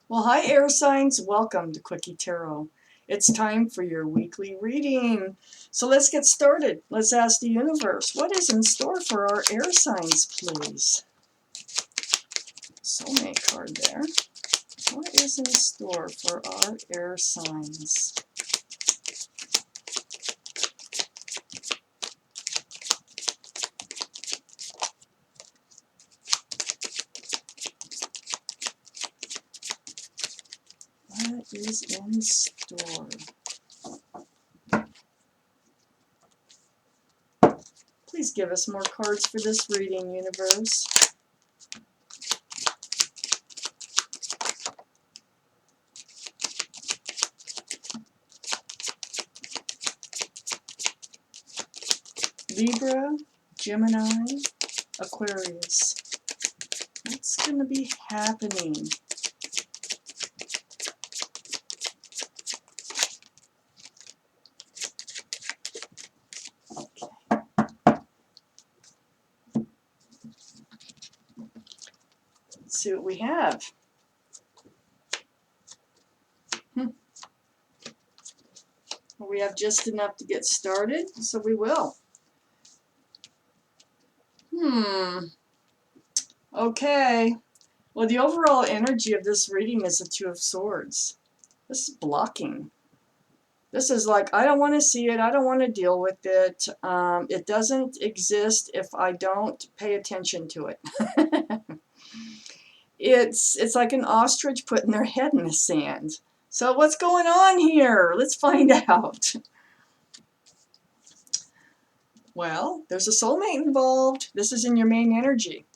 Well, hi, air signs. Welcome to Quickie Tarot. It's time for your weekly reading. So let's get started. Let's ask the universe, what is in store for our air signs, please? Soulmate card there. What is in store for our air signs? What is in store? Please give us more cards for this reading, universe. Libra, Gemini, Aquarius. What's going to be happening? Let's see what we have. We have just enough to get started, so we will. Okay. Well, the overall energy of this reading is the Two of Swords. This is blocking. This is like, I don't want to see it. I don't want to deal with it. It doesn't exist if I don't pay attention to it. It's like an ostrich putting their head in the sand. So what's going on here? Let's find out. Well, there's a soulmate involved. This is in your main energy.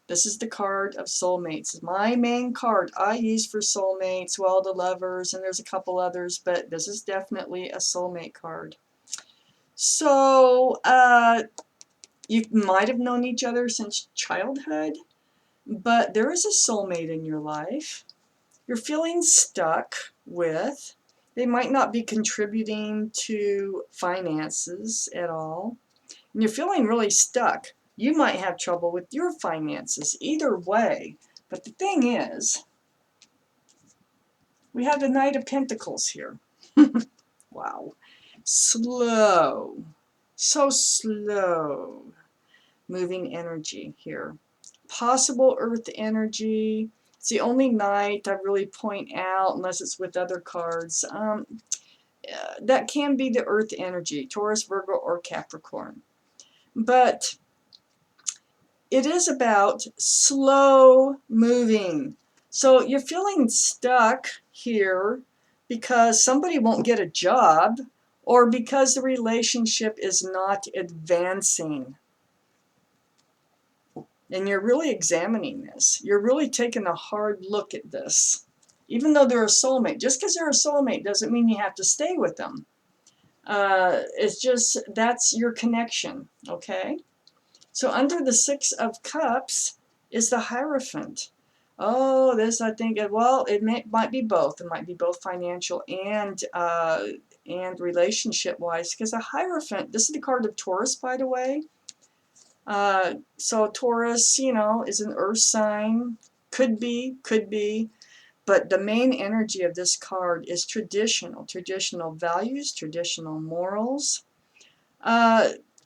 This is the card of soulmates. My main card I use for soulmates, well, the lovers, and there's a couple others, but this is definitely a soulmate card. So, you might have known each other since childhood, but there is a soulmate in your life. You're feeling stuck with. They might not be contributing to finances at all. And you're feeling really stuck. You might have trouble with your finances. Either way. But the thing is, we have the Knight of Pentacles here. Wow. Slow. So slow. Moving energy here. Possible earth energy. It's the only Knight I really point out, unless it's with other cards. That can be the earth energy. Taurus, Virgo, or Capricorn. But it is about slow moving. So you're feeling stuck here because somebody won't get a job or because the relationship is not advancing. And you're really examining this. You're really taking a hard look at this. Even though they're a soulmate, just because they're a soulmate doesn't mean you have to stay with them. It's just, that's your connection, okay? So under the Six of Cups is the Hierophant. Oh, this I think, well, it might be both. It might be both financial and relationship-wise, because a Hierophant, this is the card of Taurus, by the way. So Taurus, is an earth sign. Could be. But the main energy of this card is traditional values, traditional morals.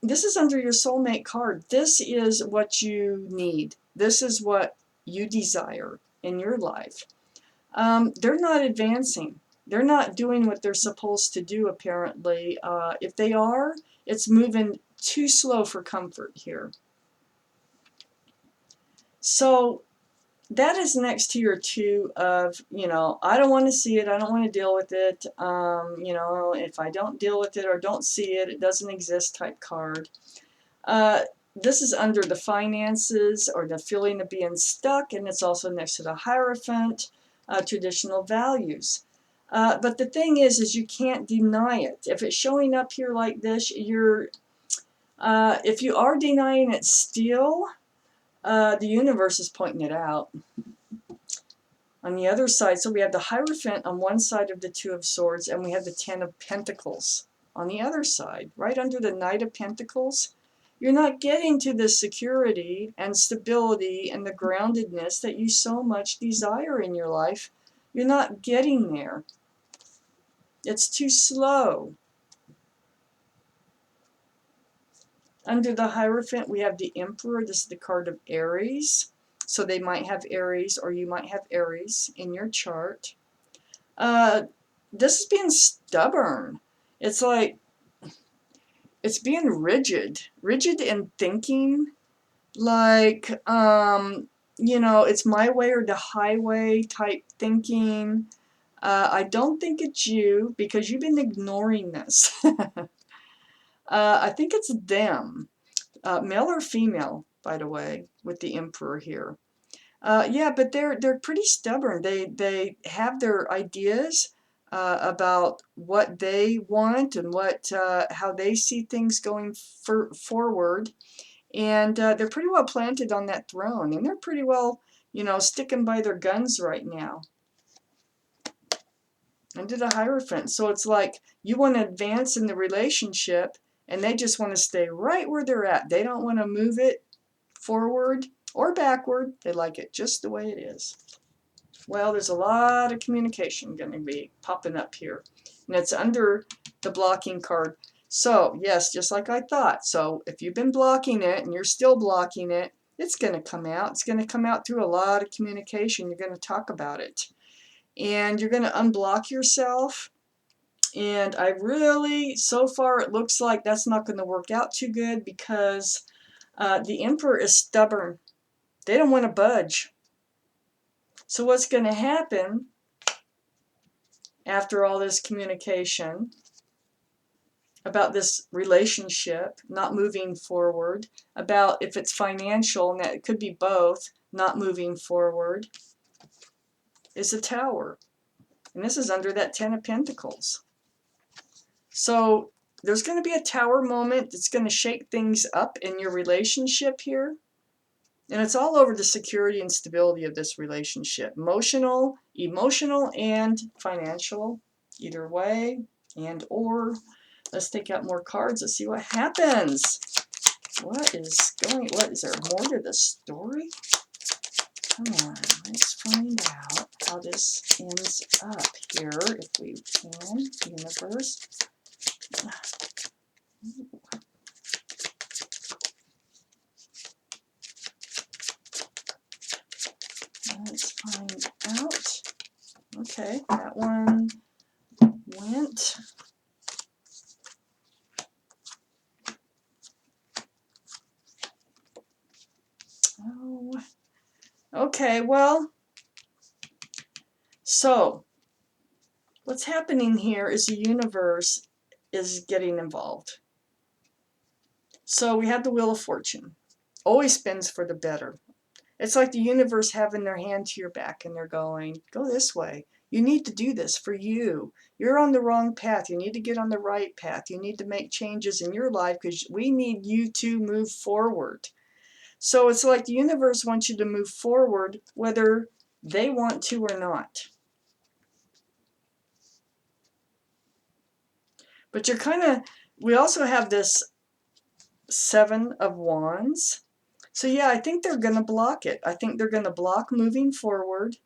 This is under your soulmate card. This is what you need. This is what you desire in your life. They're not advancing. They're not doing what they're supposed to do, apparently. If they are, it's moving too slow for comfort here. So that is next to your two of, I don't want to see it, I don't want to deal with it, if I don't deal with it or don't see it, it doesn't exist type card. This is under the finances or the feeling of being stuck, and it's also next to the Hierophant, traditional values. But the thing is you can't deny it. If it's showing up here like this, if you are denying it still, the universe is pointing it out. On the other side, so we have the Hierophant on one side of the Two of Swords, and we have the Ten of Pentacles on the other side, right under the Knight of Pentacles. You're not getting to the security and stability and the groundedness that you so much desire in your life You're not getting there. It's too slow. Under the Hierophant, we have the Emperor. This is the card of Aries. So they might have Aries, or you might have Aries in your chart. This is being stubborn. It's like, it's being rigid in thinking. Like, it's my way or the highway type thinking. I don't think it's you, because you've been ignoring this. I think it's them. Male or female, by the way, with the Emperor here. Yeah, but they're pretty stubborn. They have their ideas about what they want and what how they see things going forward, and they're pretty well planted on that throne, and they're pretty well, sticking by their guns right now. Under the Hierophant, so it's like you want to advance in the relationship, and they just want to stay right where they're at. They don't want to move it forward or backward. They like it just the way it is. Well, there's a lot of communication going to be popping up here, and it's under the blocking card. So yes, just like I thought. So if you've been blocking it and you're still blocking it, it's going to come out. It's going to come out through a lot of communication. You're going to talk about it, and you're going to unblock yourself. And I really, so far, it looks like that's not going to work out too good, because the Emperor is stubborn. They don't want to budge. So what's going to happen after all this communication about this relationship not moving forward, about if it's financial, and that it could be both, not moving forward, is a Tower. And this is under that Ten of Pentacles. So there's going to be a Tower moment that's going to shake things up in your relationship here. And it's all over the security and stability of this relationship. Emotional, and financial. Either way, and or. Let's take out more cards. Let's see what happens. What is there more to the story? Come on, let's find out how this ends up here, if we can, universe. Let's find out. Okay, that one went. Oh, okay, well, so what's happening here is the universe is getting involved. So we have the Wheel of Fortune. Always spins for the better. It's like the universe having their hand to your back, and they're going, go this way. You need to do this for you. You're on the wrong path. You need to get on the right path. You need to make changes in your life, because we need you to move forward. So it's like the universe wants you to move forward whether they want to or not. But you're kind of, we also have this Seven of Wands. So yeah, I think they're going to block it. I think they're going to block moving forward,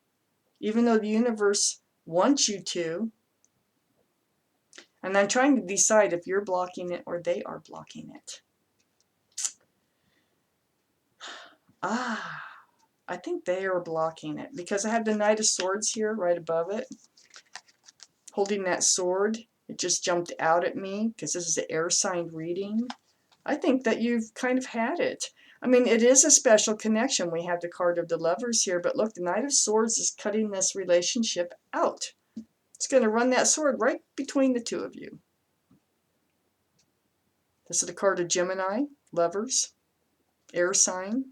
even though the universe wants you to. And I'm trying to decide if you're blocking it or they are blocking it. I think they are blocking it, because I have the Knight of Swords here right above it, holding that sword. It just jumped out at me because this is an air sign reading. I think that you've kind of had it. I mean, it is a special connection. We have the card of the Lovers here, but look, the Knight of Swords is cutting this relationship out. It's going to run that sword right between the two of you. This is the card of Gemini, Lovers, air sign.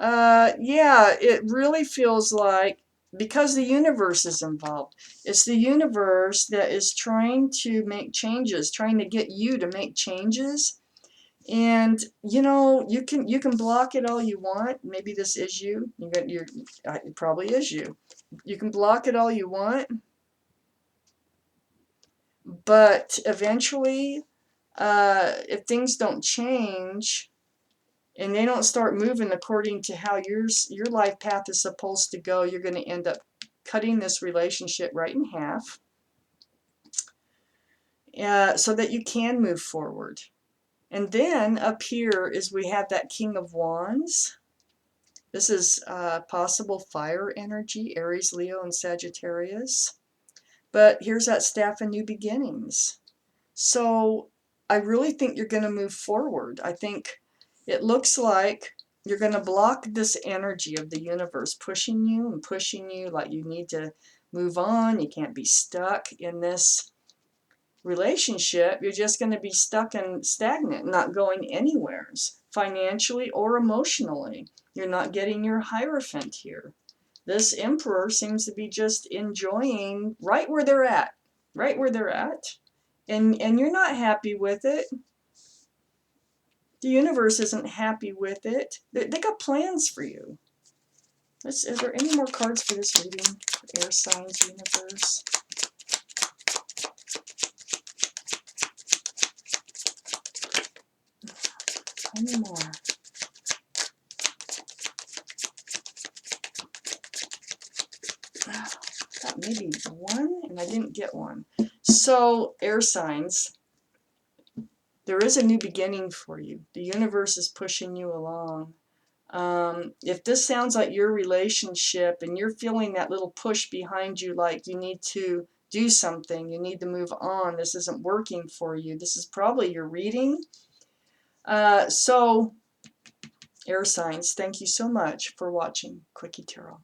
Yeah, it really feels like, because the universe is involved, it's the universe that is trying to make changes, trying to get you to make changes. And you can block it all you want. Maybe this is you. It probably is you. You can block it all you want, but eventually, if things don't change, and they don't start moving according to how your life path is supposed to go, you're going to end up cutting this relationship right in half, so that you can move forward. And then up here is we have that King of Wands. This is possible fire energy, Aries, Leo, and Sagittarius. But here's that staff of new beginnings. So I really think you're going to move forward. I think it looks like you're going to block this energy of the universe pushing you and pushing you, like you need to move on. You can't be stuck in this relationship. You're just going to be stuck and stagnant, not going anywhere, financially or emotionally. You're not getting your Hierophant here. This Emperor seems to be just enjoying right where they're at, right where they're at. And you're not happy with it. The universe isn't happy with it. They got plans for you. Is there any more cards for this reading? For air signs, universe. Any more? I thought maybe one, and I didn't get one. So, air signs, there is a new beginning for you. The universe is pushing you along. If this sounds like your relationship and you're feeling that little push behind you, like you need to do something, you need to move on, this isn't working for you, this is probably your reading. So, air signs, thank you so much for watching Quickie Tarot.